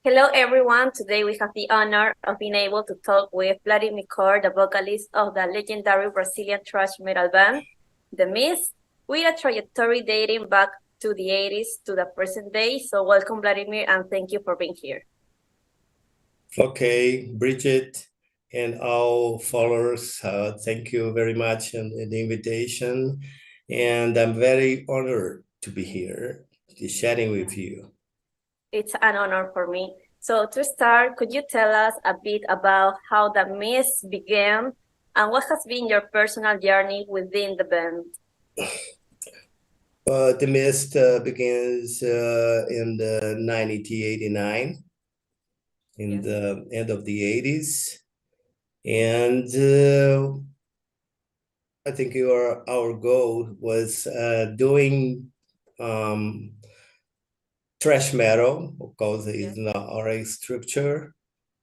Hello, everyone. Today we have the honor of being able to talk with Vladimir, the vocalist of the legendary Brazilian thrash metal band, The Mist, with a trajectory dating back to the 80s to the present day. So welcome, Vladimir, and thank you for being here. Okay, Bridget and all followers, thank you very much for the invitation. And I'm very honored to be here, chatting with you. It's an honor for me. So to start, could you tell us a bit about how The Mist began and what has been your personal journey within the band? The Mist begins in the 1989, in the end of the 80s. And I think our goal was doing thrash metal, because it's not our structure,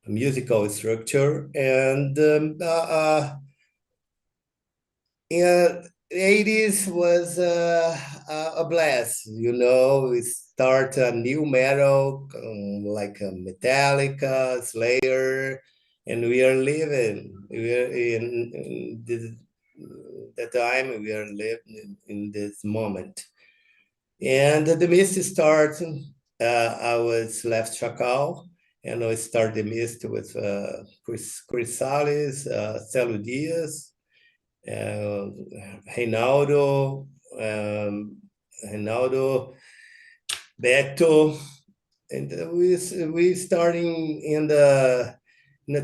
a musical structure, and in the 80s was a blast. We start a new metal like a Metallica, Slayer, and we are living. We are in this, the time we are living in this moment. And the Mist starts. I was left Chacal, and I started the Mist with Chris Salles, Celo Dias, Reinaldo, Beto, and we starting in the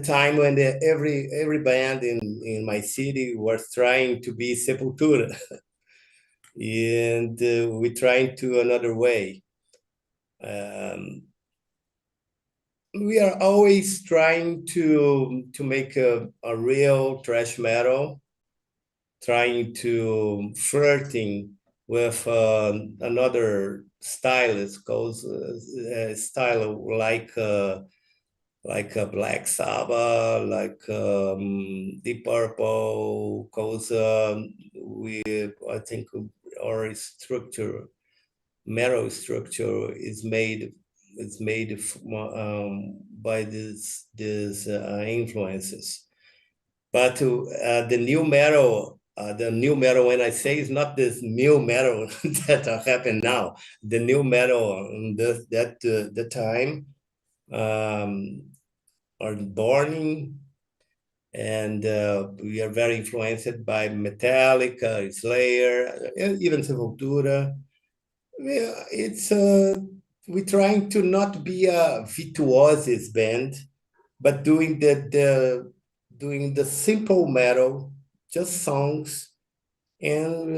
time when every band in my city was trying to be Sepultura. And we trying to another way. We are always trying to make a real thrash metal, trying to flirting with another style. It's called style like a Black Sabbath, like Deep Purple, because I think our structure, metal structure, is made by these influences. But the new metal, when I say, it's not this new metal that happen now. The new metal the time are born, and we are very influenced by Metallica, Slayer, even Sepultura. It's we're trying to not be a virtuosis band, but doing the simple metal, just songs, and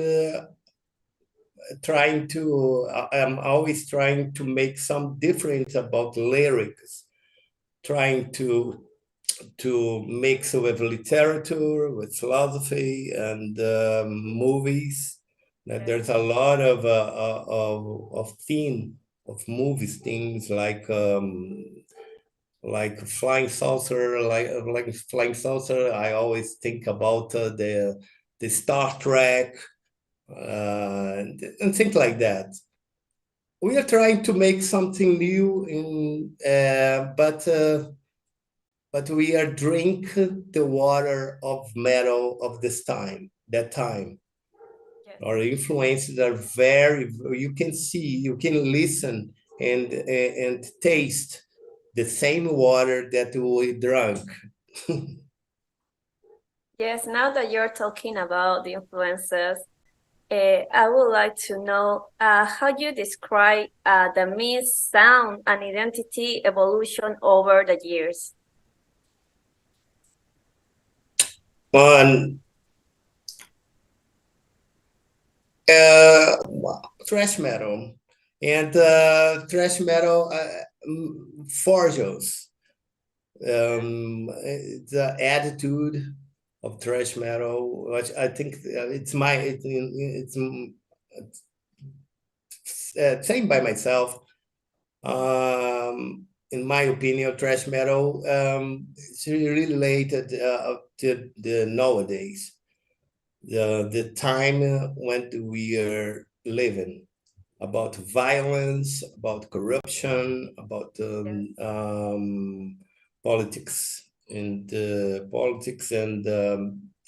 I'm always trying to make some difference about lyrics, trying to mix with literature, with philosophy, and movies. There's a lot of theme of movies, things like flying saucer, like flying saucer. I always think about the Star Trek and things like that. We are trying to make something new, but we are drink the water of metal of that time. Yes. Our influences are you can see, you can listen and taste the same water that we drank. Yes, now that you're talking about the influences, I would like to know how you describe the Mist sound and identity evolution over the years. Thrash metal, and thrash metal forges the attitude of thrash metal, which I think it's saying by myself. In my opinion, thrash metal is really related to the nowadays, the time when we are living. about violence, about corruption, about politics and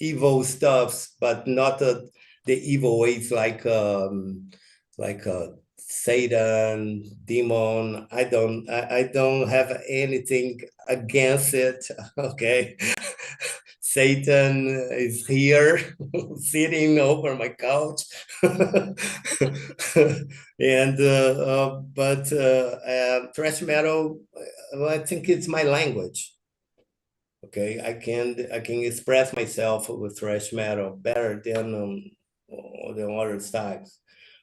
evil stuffs, but not the evil ways like Satan, demon. I don't have anything against it. Okay. Satan is here sitting over my couch. And but thrash metal, I think it's my language. Okay, I can express myself with thrash metal better than other styles.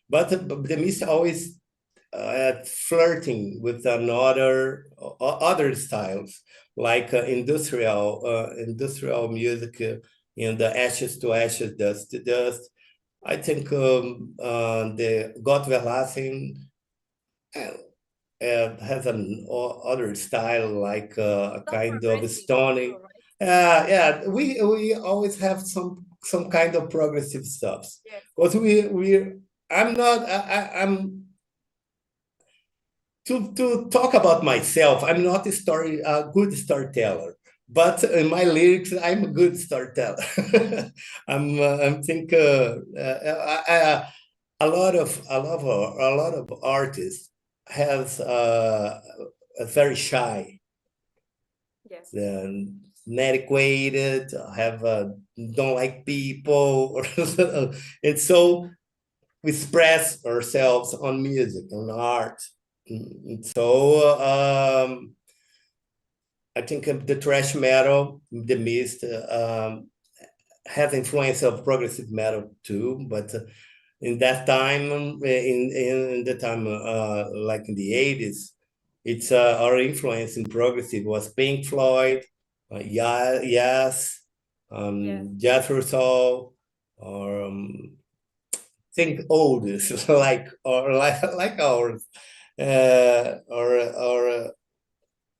But the Mist always flirting with other styles like industrial music in the ashes to ashes, dust to dust. I think the God Verlassen has an other style like a kind of stony. Yeah, we always have some kind of progressive stuff. Because I'm not I'm to talk about myself, I'm not a good storyteller, but in my lyrics, I'm a good storyteller. I'm think a lot of artists has a very shy, Yes. inadequate, have don't like people, and so we express ourselves on music, on art. So I think the thrash metal, the Mist, has influence of progressive metal too. But in that time, in the time like in the 80s, it's our influence in progressive was Pink Floyd, Yes, Jethro Tull, or think oldest like ours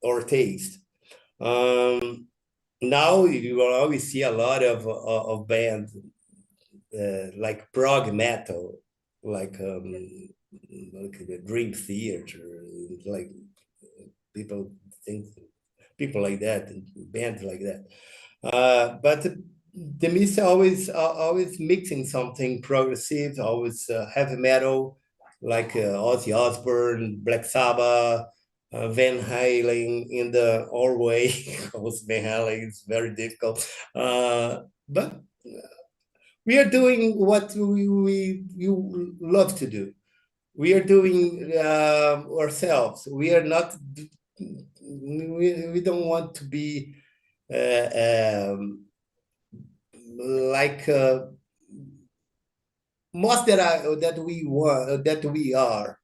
or taste. Now you will always see a lot of bands like prog metal, like the Dream Theater, like people think people like that, bands like that. But the Mist always mixing something progressive, always heavy metal, like Ozzy Osbourne, Black Sabbath, Van Halen in the our way, because Van Halen is very difficult. But we are doing what you love to do. We are doing ourselves. We are not. We don't want to be like most that we are.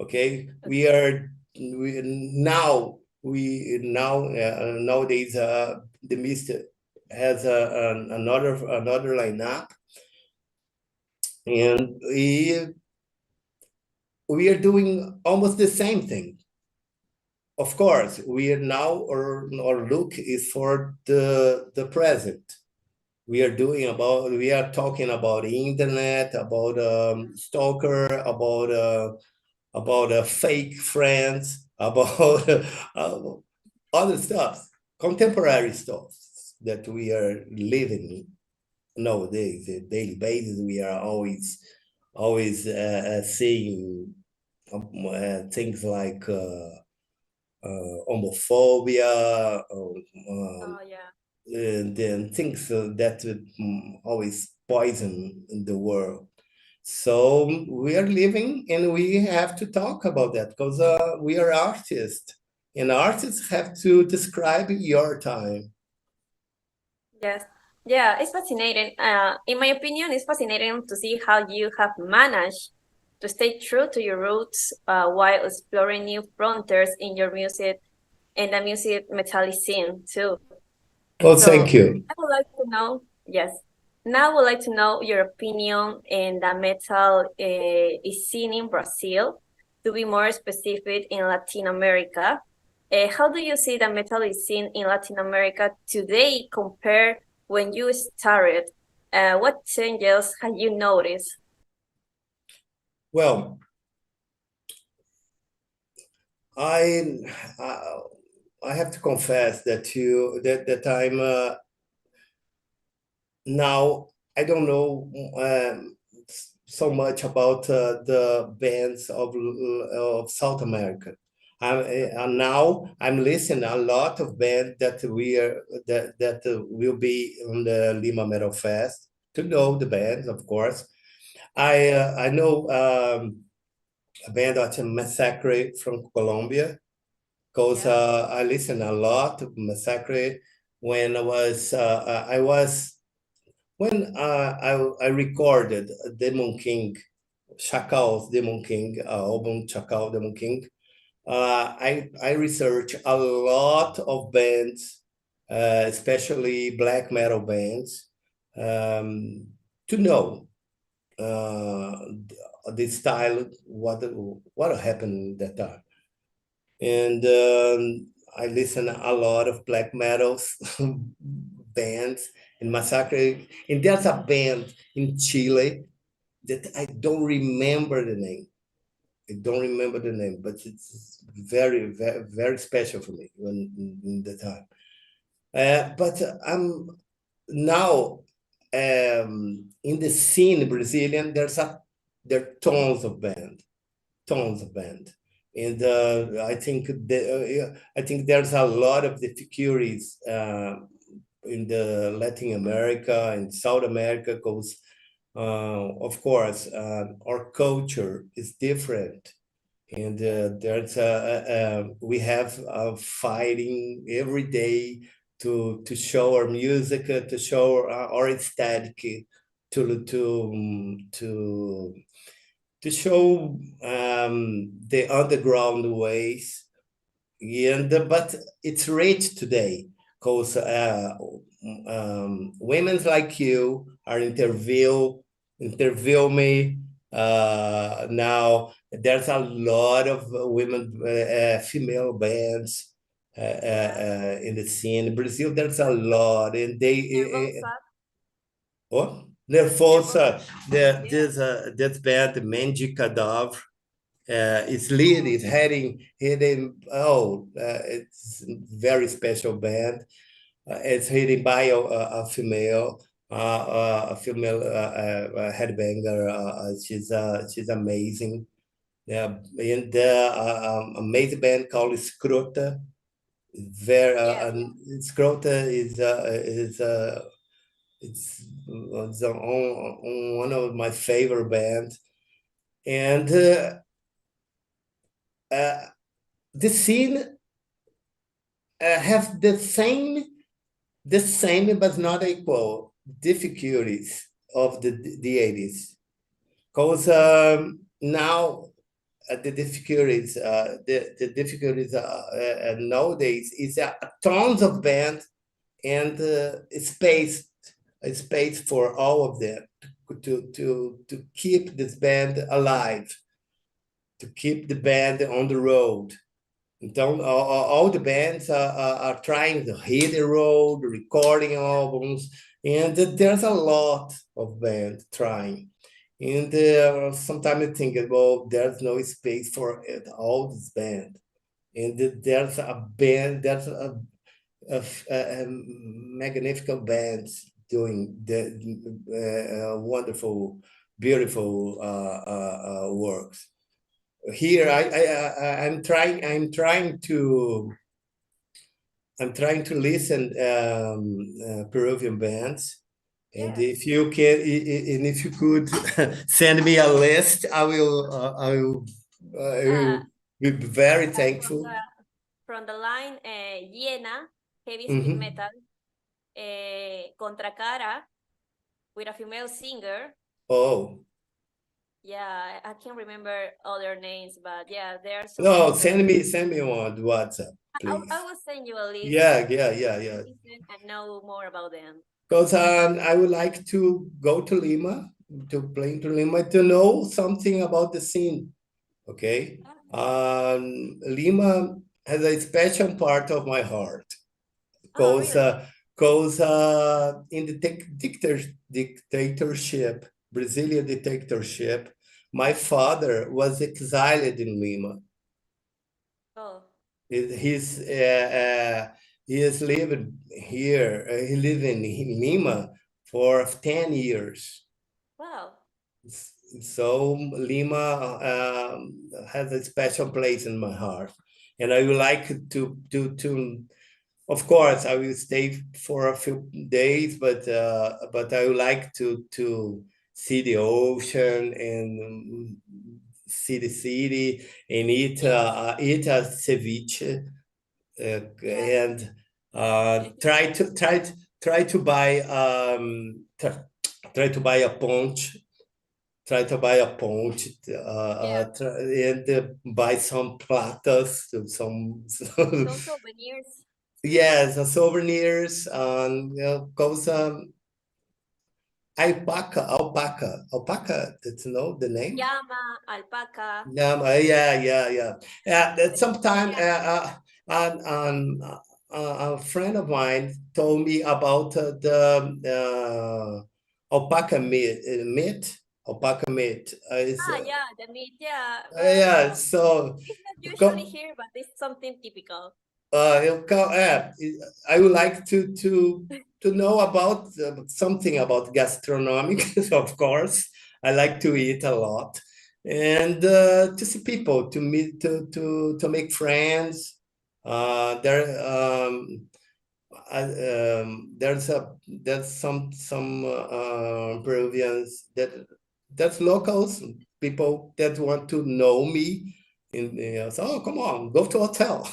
Okay, nowadays the Mist has another lineup, and we are doing almost the same thing. Of course, we are now our look is for the present. We are talking about internet, about stalker, about fake friends, about other stuff, contemporary stuff that we are living nowadays. On a daily basis, we are always seeing things like homophobia, and then things that always poison the world. So we are living, and we have to talk about that because we are artists, and artists have to describe your time. Yes. Yeah, it's fascinating. In my opinion, it's fascinating to see how you have managed to stay true to your roots while exploring new frontiers in your music and the music metal scene too. Oh, So thank you. I would like to know, yes. Now I would like to know your opinion in the metal scene in Brazil, to be more specific in Latin America. How do you see the metal scene in Latin America today compared when you started? What changes have you noticed? Well, I uh, I have to confess that I'm now I don't know so much about the bands of South America. Now I'm listening a lot of bands that will be on the Lima Metal Fest. To know the bands, of course. I know a band of Massacre from Colombia because Yeah. I listen a lot to Massacre when I was when I recorded Demon King, Chacal's Demon King album, Chacal Demon King. I research a lot of bands, especially black metal bands, to know uh, the style, what happened that time. And I listen a lot of black metals bands in Massacre. And there's a band in Chile that I don't remember the name. I don't remember the name, but it's very, very, very special for me when in the time. But I'm now in the scene Brazilian. There are tons of band, and I think there's a lot of difficulties in the Latin America and South America because, of course, our culture is different, and we have fighting every day to show our music, to show our aesthetic, to show the underground ways. And but it's rich today because women like you are interview me now. There's a lot of women, female bands Yeah. in the scene. In Brazil, there's a lot, and Nervosa. oh, Nervosa, Nervosa. Yeah. this band, Mendy Cadaver, it's lead, it's heading. Oh, it's very special band. It's heading by a female, a female headbanger. She's amazing. Yeah, and amazing band called Scrota. Very, Yes. Scrota it's one of my favorite bands, and uh, the scene have the same but not equal difficulties of the 80s. Because now the difficulties nowadays is tons of bands and a space for all of them to keep this band alive, to keep the band on the road. Então, all the bands are trying to hit the road, recording albums, and there's a lot of bands trying. And sometimes I think, well, there's no space for it, all this band. And there's a band, a magnificent bands doing the wonderful, beautiful works. Here, I'm trying to listen Peruvian bands, and Yes. if you can, and if you could send me a list, I Uh, will be very like thankful. from the line Llena, heavy speed Mhm. metal, Cara with a female singer. Oh, Yeah, I can't remember other names, but yeah, there are some no, excellent. send me on WhatsApp, I please. will send you a list Yeah. to listen and know more about them. Because I would like to go to Lima, to play to Lima, to know something about the scene. Okay, Lima has a special part of my heart Oh, because really? in the dictatorship, Brazilian dictatorship, my father was exiled in Lima. He's he is living here. He live in Lima for 10 years. Wow. So Lima has a special place in my heart, and I would like to. Of course, I will stay for a few days, but I would like to see the ocean and see the city and eat a ceviche Yeah. and try to buy try to buy a ponche. Try to buy a ponche Yeah. and buy some platas, some Some souvenirs. yes, souvenirs, you know, cause alpaca. That's know the name. Llama, alpaca. Yeah, yeah. That sometime Yeah. a friend of mine told me about alpaca meat. Alpaca meat. Yeah, the meat, yeah. Yeah, Well, so it's not usually co- here, but it's something typical. I would like to know about something about gastronomic, of course. I like to eat a lot, and to see people, to meet, to make friends. There, there's some Peruvians that's locals, people that want to know me. And so, oh, come on, go to hotel.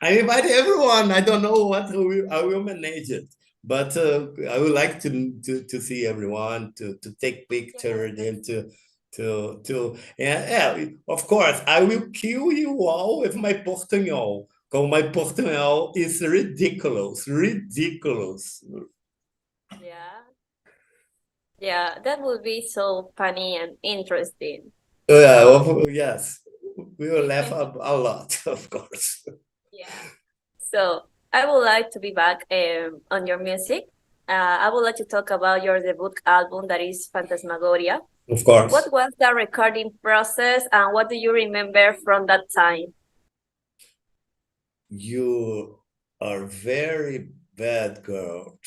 I invite everyone. I don't know what I will manage it, but I would like to see everyone, to take Yeah, pictures, that's and yeah, of course, I will kill you all with my portunhol. Because my portunhol is ridiculous, ridiculous. yeah. Yeah, that would be so funny and interesting. Yeah, yes, we will laugh a lot, of course. Yeah. So I would like to be back on your music. I would like to talk about your debut album that is Phantasmagoria. Of course. What was the recording process and what do you remember from that time? You are very bad girl.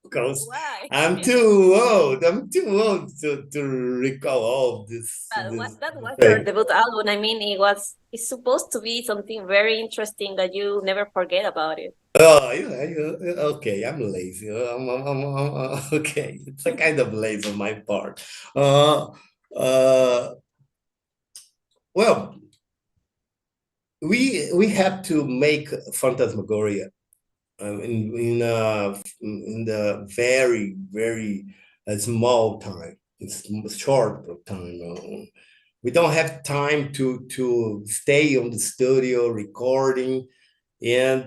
Because Why? I'm too old. I'm too old to recall all What this that was your thing. debut album. I mean, it's supposed to be something very interesting that you never forget about it. Oh, okay. I'm lazy. Okay. It's a kind of lazy on my part. Uh, uh, well, we have to make Phantasmagoria in the very small time. It's short time. We don't have time to stay on the studio recording, and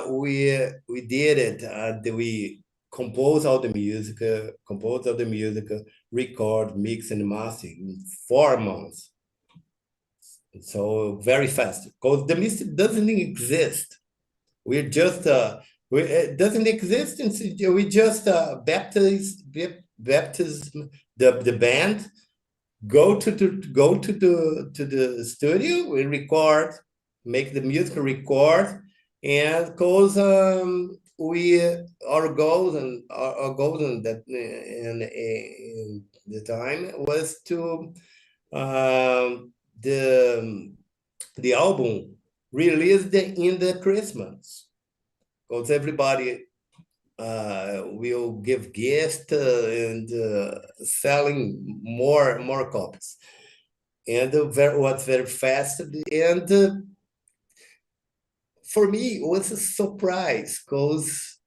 we did it. We compose all the music, record, mix, and master in 4 months. So very fast because the music doesn't exist. We're just it doesn't exist, and we just baptism the band, go to the studio, we record, make the music, record, and cause we our goals in that in the time was to the the album released in the Christmas, because everybody will give gifts and selling more copies, and was very fast, and for me it was a surprise because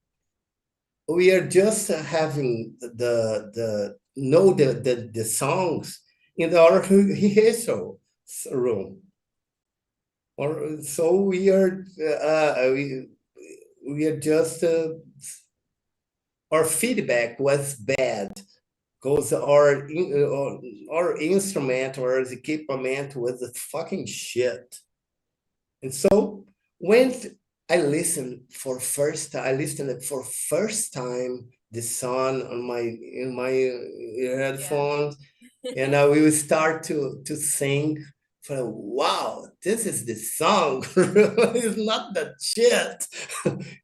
we are just having the know the songs in our rehearsal room, or so we are just our feedback was bad because our instrument or equipment was a fucking shit. And so when I listened for first time the song on my in my Yeah. headphones, and I will start to sing. wow, this is the song. It's not that shit.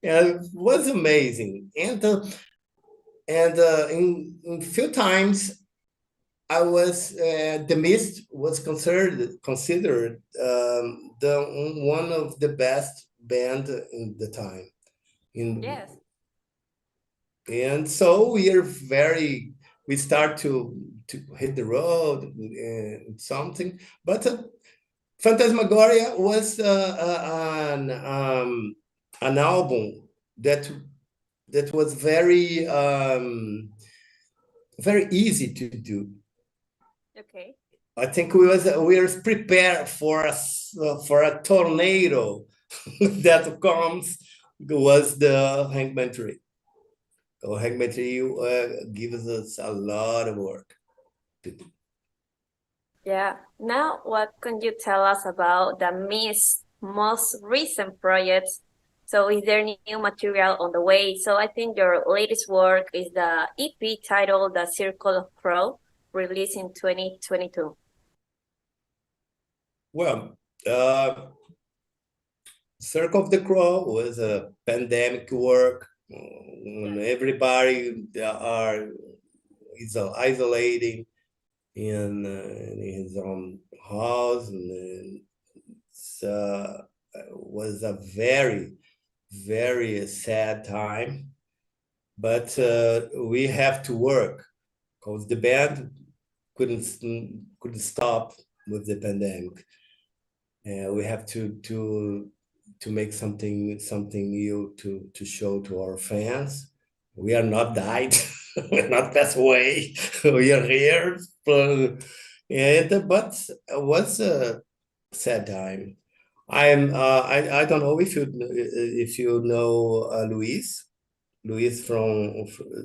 And it was amazing. And in few times I was the Mist was considered the one of the best band in the time. In Yes. And so we start to hit the road and something. But Phantasmagoria was an album that was very easy to do. Okay. I think we were prepared for a tornado that comes. Was the Hangman Tree. So Hangman Tree gives us a lot of work to do. Yeah. Now, what can you tell us about the Miss most recent projects? So, is there new material on the way? So, I think your latest work is the EP titled "The Circle of Crow," released in 2022. Well, Circle of the Crow was a pandemic work. When everybody is isolating in his own house, and was a very sad time. But we have to work because the band couldn't stop with the pandemic. We have to make something new to show to our fans. We are not died. We're not passed away. We are here. But it was a sad time. I don't know if you know Luis. Luis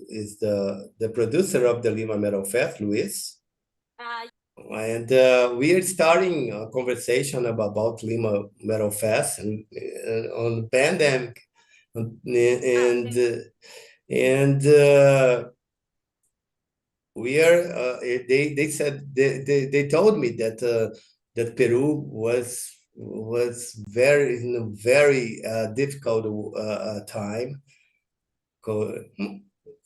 is the producer of the Lima Metal Fest. Luis. Uh, And we are starting a conversation about Lima Metal Fest and on pandemic, and okay. we are. They said they told me that Peru was very in a very difficult time.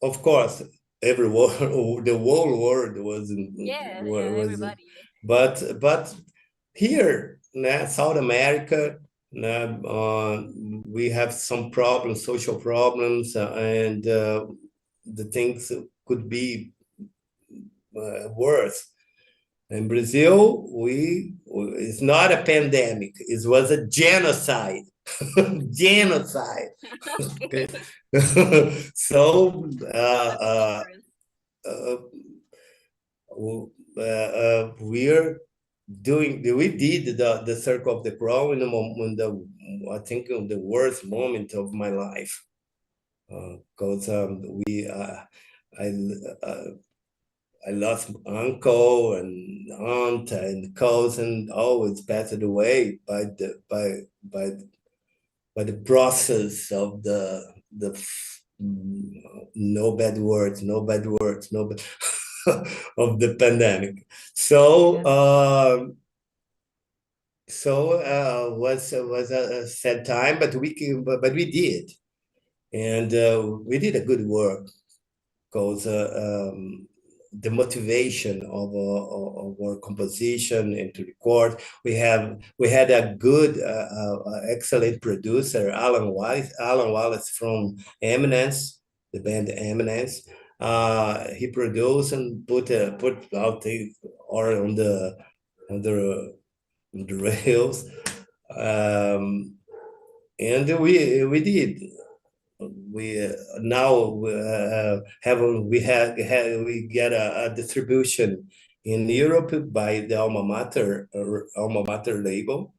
Of course, the whole world Yeah, yeah, was, everybody. but here, South America, we have some problems, social problems, and the things could be worse. In Brazil, it's not a pandemic; it was a genocide. Genocide. Okay. Okay. So That's the difference. uh, we did the Circle of the Crow in I think in the worst moment of my life, because we I uh, I lost uncle and aunt and cousin always passed away by the process of the no bad words, no bad words, no bad of the pandemic. So Yeah. Was a sad time, but we did, and we did a good work because the motivation of our composition and to record. We had a good, excellent producer, Alan Wallace from Eminence, the band Eminence. He produced and put out the or on the rails, and we did we now have we get a distribution in Europe by the Alma Mater label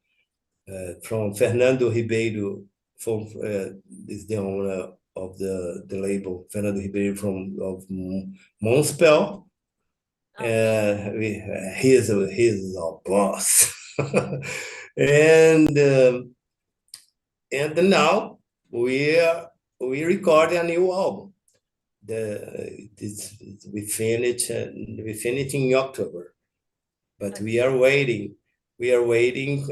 from Fernando Ribeiro from is the owner of the label. Fernando Ribeiro from of Monspel. Okay. He is our boss. and and now we we record a new album. We finish in October, but we are waiting we are waiting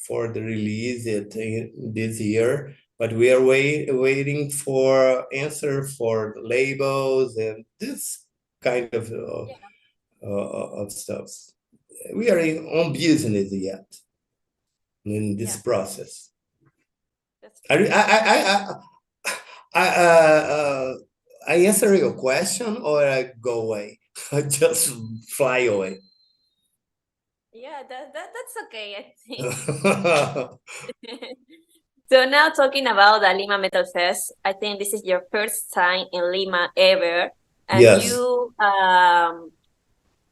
for the release this year, but we are waiting for answer for labels and this kind of stuff. We are on business yet in this process. I answer your question or I go away? I just fly away. Yeah, that's okay, I think. So now talking about the Lima Metal Fest, I think this is your first time in Lima ever, and Yes.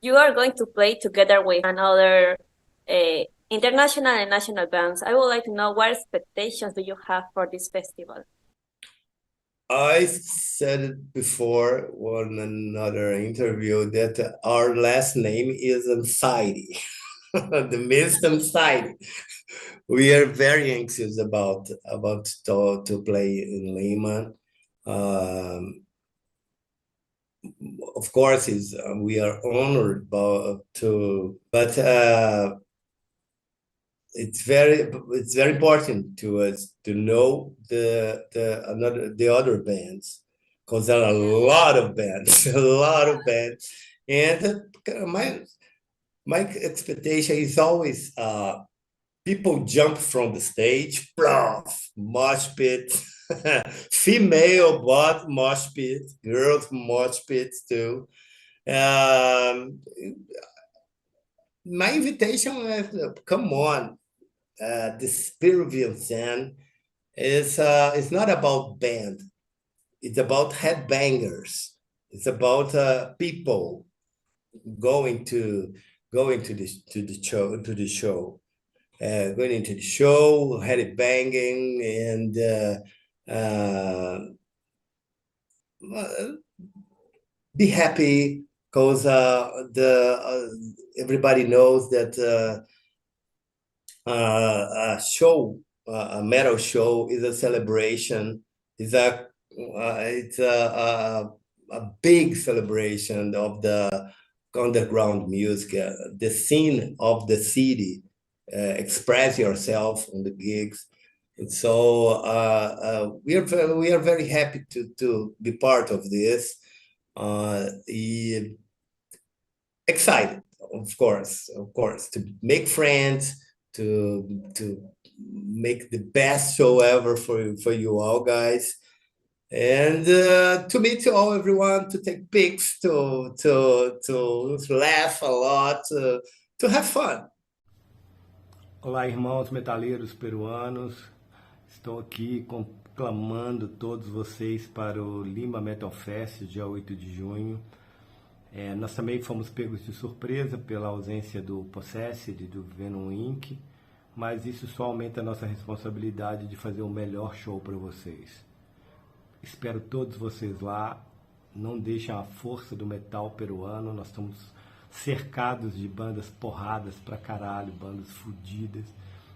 you are going to play together with another international and national bands. I would like to know what expectations do you have for this festival? I said it before on another interview that our last name is Anxiety, the mist Anxiety. We are very anxious about to play in Lima. Of course, we are honored but it's very important to us to know the other bands, because there are a lot of bands, and my expectation is always people jump from the stage, mosh pit, female but mosh pit, girls mosh pits too. My invitation is, come on, this Peruvian scene is it's not about band. It's about headbangers. It's about people going to the show, going into the show, headbanging, and be happy, because everybody knows that a metal show is a celebration. It's a big celebration of the underground music, the scene of the city. Express yourself on the gigs, and so we are very happy to be part of this. Excited, of course, to make friends, to make the best show ever for you all guys, and to meet everyone, to take pics, to laugh a lot, to have fun. Olá, irmãos metaleiros peruanos. Estou aqui conclamando todos vocês para o Lima Metal Fest, dia 8 de junho. Nós também fomos pegos de surpresa pela ausência do Possessed e do Venom Inc., mas isso só aumenta a nossa responsabilidade de fazer o melhor show para vocês. Espero todos vocês lá. Não deixem a força do metal peruano. Nós estamos cercados de bandas porradas pra caralho, bandas fodidas,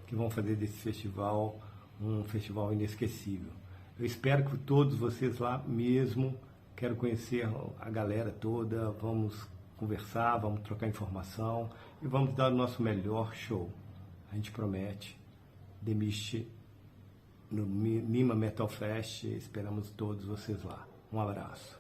que vão fazer desse festival um festival inesquecível. Eu espero que todos vocês lá mesmo. Quero conhecer a galera toda, vamos conversar, vamos trocar informação e vamos dar o nosso melhor show. A gente promete. Demiste no Lima Metal Fest. Esperamos todos vocês lá. Um abraço.